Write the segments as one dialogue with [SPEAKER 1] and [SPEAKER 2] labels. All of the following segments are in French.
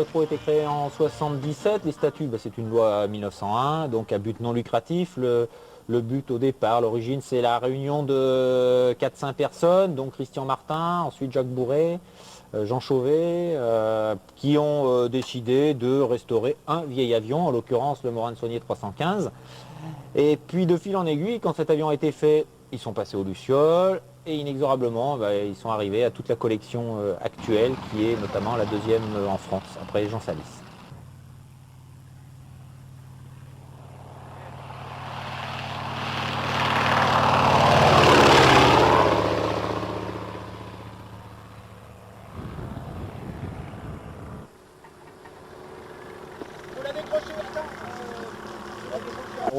[SPEAKER 1] Aéropro a été créé en 1977. Les statuts, c'est une loi 1901, donc à but non lucratif. Le but au départ, l'origine, c'est la réunion de 4-5 personnes, donc Christian Martin, ensuite Jacques Bourret, Jean Chauvet, qui ont décidé de restaurer un vieil avion, en l'occurrence le Morane Saulnier 315. Et puis de fil en aiguille, quand cet avion a été fait, ils sont passés aux Lucioles et inexorablement, ils sont arrivés à toute la collection actuelle, qui est notamment la deuxième en France, après Jean Salis.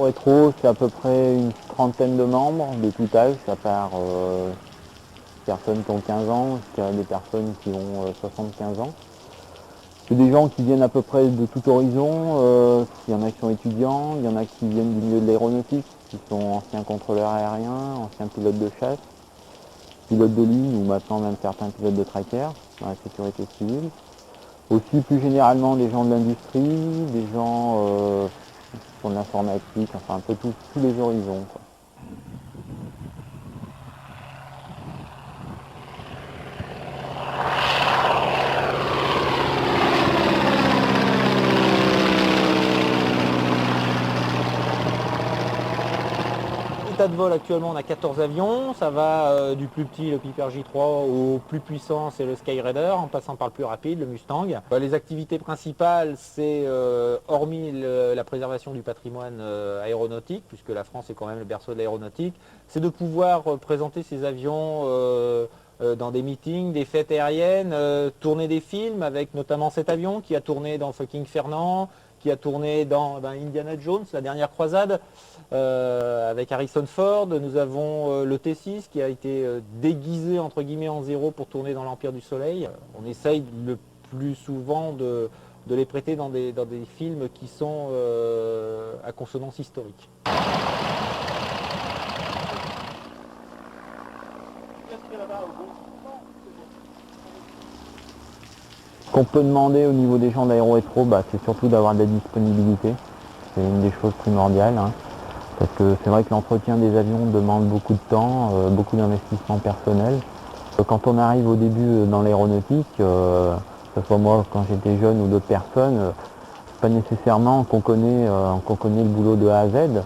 [SPEAKER 2] Rétro, c'est à peu près une trentaine de membres de tout âge, ça part personnes qui ont 15 ans jusqu'à des personnes qui ont 75 ans. C'est des gens qui viennent à peu près de tout horizon, il y en a qui sont étudiants, il y en a qui viennent du milieu de l'aéronautique, qui sont anciens contrôleurs aériens, anciens pilotes de chasse, pilotes de ligne ou maintenant même certains pilotes de tracker dans la sécurité civile. Aussi plus généralement des gens de l'industrie, des gens pour l'informatique, enfin un peu tous les horizons, quoi.
[SPEAKER 1] État de vol actuellement, on a 14 avions, ça va du plus petit, le Piper J3, au plus puissant, c'est le Skyraider, en passant par le plus rapide, le Mustang. Les activités principales, c'est hormis la préservation du patrimoine aéronautique, puisque la France est quand même le berceau de l'aéronautique, c'est de pouvoir présenter ces avions dans des meetings, des fêtes aériennes, tourner des films avec notamment cet avion qui a tourné dans Fucking Fernand, qui a tourné dans Indiana Jones, la dernière croisade, avec Harrison Ford. Nous avons le T6 qui a été déguisé entre guillemets en zéro pour tourner dans l'Empire du Soleil. On essaye le plus souvent de les prêter dans des films qui sont à consonance historique.
[SPEAKER 2] Ce qu'on peut demander au niveau des gens d'Aéro-Rétro, c'est surtout d'avoir de la disponibilité. C'est une des choses primordiales, hein, parce que c'est vrai que l'entretien des avions demande beaucoup de temps, beaucoup d'investissement personnel. Quand on arrive au début dans l'aéronautique, que ce soit moi quand j'étais jeune ou d'autres personnes, pas nécessairement qu'on connaît le boulot de A à Z.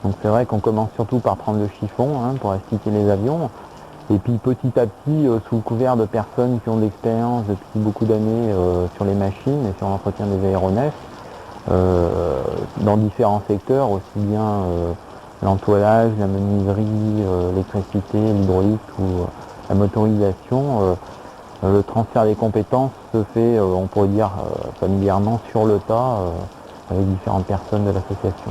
[SPEAKER 2] Donc c'est vrai qu'on commence surtout par prendre le chiffon, hein, pour expliquer les avions. Et puis petit à petit, sous le couvert de personnes qui ont de l'expérience depuis beaucoup d'années sur les machines et sur l'entretien des aéronefs, dans différents secteurs, aussi bien l'entoilage, la menuiserie, l'électricité, l'hydraulique ou la motorisation, le transfert des compétences se fait, on pourrait dire familièrement, sur le tas avec différentes personnes de l'association.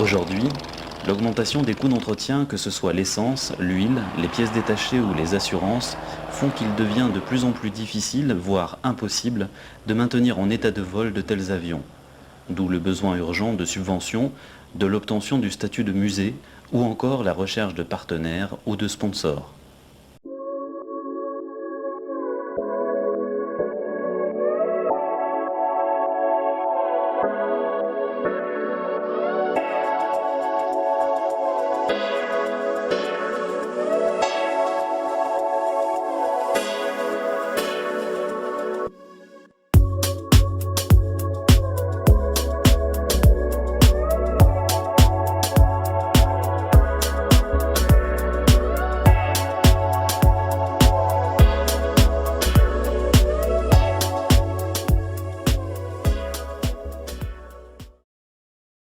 [SPEAKER 3] Aujourd'hui, l'augmentation des coûts d'entretien, que ce soit l'essence, l'huile, les pièces détachées ou les assurances, font qu'il devient de plus en plus difficile, voire impossible, de maintenir en état de vol de tels avions. D'où le besoin urgent de subventions, de l'obtention du statut de musée ou encore la recherche de partenaires ou de sponsors.